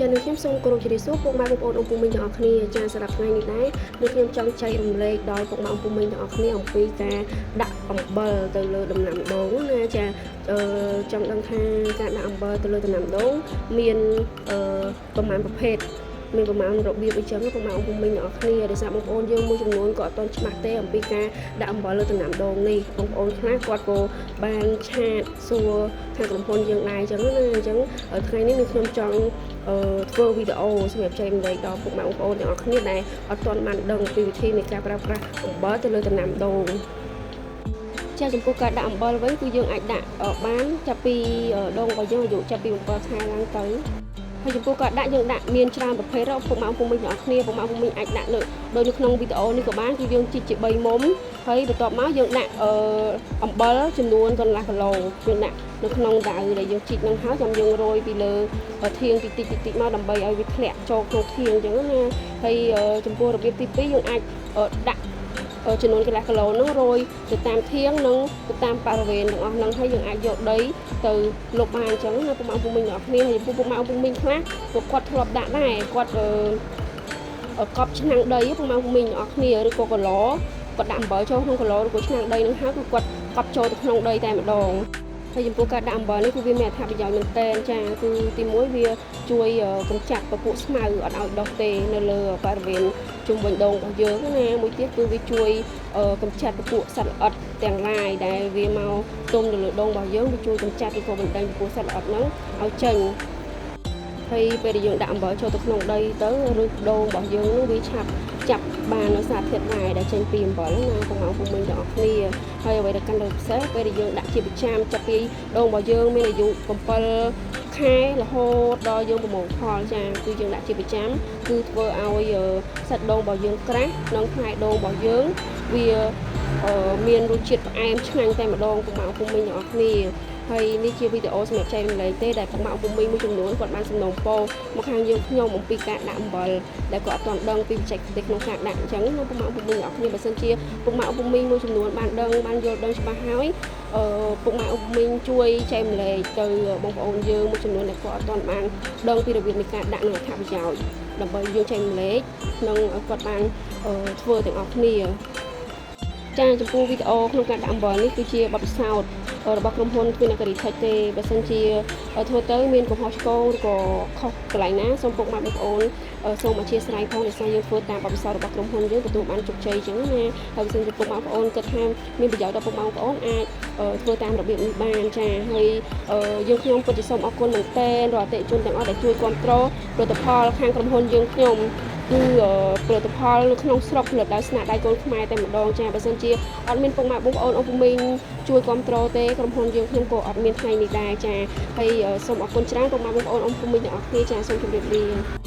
ចានៅខ្ញុំសូមគោរពជម្រាបសួរពុកម៉ែបងប្អូនអង្គពុំមីងទាំងអស់គ្នាចាសម្រាប់ថ្ងៃនេះដែរនៅខ្ញុំចង់ចែករំលែកដល់ពុកម៉ែអង្គពុំមីងទាំងអស់គ្នាអំពីការដាក់អំបិលទៅលើដំណាំដូងណាចាចង់ដឹងថាការដាក់អំបិលទៅលើដំណាំដូងមានប្រមាណប្រភេទមានប្រមាណរបៀបអីចឹងពុកម៉ែអង្គពុំមីងទាំងអស់គ្នាដោយសារបងប្អូនយើងមួយចំនួនក៏អត់ទាន់ច្បាស់ទេអំពីការដាក់អំបិលលើដំណាំដូងនេះបងប្អូនខ្លះគាត់ក៏បានឆាតសួរខាងក្រុមហ៊ុនយើងដែរចឹងណាអញ្ចឹងថ្ងៃនេះនឹងខ្ញុំចង់ធ្វើវីដេអូសម្រាប់ចែករំលែកដល់ពុកម៉ែបងប្អូនទាំងអស់គ្នាដែលអត់ទាន់បានដឹងពីវិធីនៃការប្រើប្រាស់អំបិលទៅលើដំណាំដូងចាចំពោះការដាក់អំបិលវិញគឺយើងអាចដាក់បានចាប់ពីដូងរបស់យើងអាយុចាប់ពី7ខែឡើងទៅហើយចំពោះការដាក់យើងដាក់មានច្រើនប្រភេទពុកម៉ែពុំមីងទាំងអស់គ្នាពុកម៉ែពុំមីងអាចដាក់លើដូចនៅក្នុងវីដេអូនេះក៏បានគឺយើងជីកជា3មុំហើយបន្ទាប់មកយើងដាក់អំបិលចំនួនកន្លះគីឡូយើងដាក់នៅក្នុងដាវដែលយើងជីកនឹងហើយចាំយើងរោយពីលើធាងតិចមកដើម្បីឲ្យវាធ្លាក់ចូលក្នុងធាងអញ្ចឹងណាហើយចំពោះរបៀបទី2យើងអាចដាក់ចំនួនកន្លះគីឡូហ្នឹងរោយទៅតាមធាងនិងទៅតាមបរិវេណទាំងអស់ហ្នឹងហើយយើងអាចយកដីទៅលុបបានអញ្ចឹងណាពុកម៉ែពុំមីងទាំងអស់គ្នាហើយពុកម៉ែពុំមីងខ្លះគាត់ធ្លាប់ដាក់ដែរគាត់កប់ឆ្នាំងដីពុកម៉ែពុំមីងទាំងអស់គ្នាឬក៏គីឡូគាត់ដាក់អំបិលចូលក្នុងគីឡូឬក៏ឆ្នាំងដីហ្នឹងហើយគឺគាត់កប់ចូលទៅក្នុងដីតែម្ដងហើយចំពោះការដាក់អំបិលនេះគឺវាមានអត្ថប្រយោជន៍មែនទែនចាគឺទី1វាជួយកម្ចាត់ពពួកស្មៅអត់ឲ្យដុះទេនៅលើបរិវេណជុំវិញដូងរបស់យើងណាមួយទៀតគឺវាជួយកម្ចាត់ពពួកសត្វល្អិតទាំងឡាយដែលវាមកទុំនៅលើដូងរបស់យើងវាជួយកម្ចាត់ឬក៏បណ្ដេញពពួកសត្វល្អិតហ្នឹងឲ្យចេញហើយពេលដែលយើងដាក់អំបិលចូលទៅក្នុងដីទៅឬដូងរបស់យើងនោះវាឆាប់ចាប់បាននៅសារធាតុរ៉ែដែលចេញពីអំបិលណាពុកម៉ែពុកមីងទាំងអស់គ្នាហើយអ្វីដែលកាន់តែពិសេសពេលដែលយើងដាក់ជាប្រចាំចាប់ពីដូងរបស់យើងមានអាយុ7ខែរហូតដល់យើងប្រមូលផលចាគឺយើងដាក់ជាប្រចាំគឺធ្វើឲ្យសាច់ដូងរបស់យើងក្រាស់និងផ្លែដូងរបស់យើងវាមានរសជាតិផ្អែមឆ្ងាញ់តែម្ដងពុកម៉ែពុកមីងទាំងអស់គ្នាហើយនេះជាវីដេអូសម្រាប់ចែករំលែកទេដែលពុកម៉ែពុកមីងមួយចំនួនគាត់បានសំណូមពរមកខាងយើងខ្ញុំអំពីការដាក់អំបិលដែលគាត់អត់ទាន់ដឹងពីបច្ចេកទេសក្នុងការដាក់អញ្ចឹងណាពុកម៉ែពុកមីងអ្នកគ្នាបើសិនជាពុកម៉ែពុកមីងមួយចំនួនបានដឹងបានយល់ដឹងច្បាស់ហើយពុកម៉ែពុកមីងជួយចែករំលែកទៅបងប្អូនយើងមួយចំនួនដែលគាត់អត់ទាន់បានដឹងពីរបៀបនៃការដាក់និងអត្ថប្រយោជន៍ដើម្បីយើងចែករំលែកនិងគាត់បានធ្វើទាំងអស់គ្នាចាចំពោះវីដេអូក្នុងការដាក់អំបិលនេះគឺជាបទពិសោធន៍របស់ក្រុមហ៊ុន Twin Agritech ទេបើសិនជាធ្វើទៅមានកំហុសឆ្គងឬក៏ខុសកន្លែងណាសូមពុកម៉ែបងប្អូនសូមអធិស្ឋានផងដោយសារយើងធ្វើតាមបទពិសោធន៍របស់ក្រុមហ៊ុនយើងទទួលបានជោគជ័យអញ្ចឹងណាហើយបើសិនជាពុកម៉ែបងប្អូនគិតថាមានប្រយោជន៍ដល់ពុកម៉ែបងប្អូនអាចធ្វើតាមរបៀបនេះបានចាហើយយើងខ្ញុំពិតជាសូមអរគុណមែនទែនដល់អតិថិជនទាំងអស់ដែលជួយគ្រប់គ្រងផលិតផលខាងក្រុមហ៊ុនយើងខ្ញុំគឺផលិតផលនៅក្នុងស្រុកផលិតដោយស្នាដៃកូនខ្មែរតែម្ដងចាបើសិនជាអត់មានពុកម៉ែបងប្អូនអង្គមីងជួយគ្រប់គ្រងទេក្រុមហ៊ុនយើងខ្ញុំក៏អត់មានថ្ងៃនេះដែរចាហើយសូមអរគុណច្រើនពុកម៉ែបងប្អូនអង្គមីងទាំងអស់គ្នាចាសូមជម្រាបលា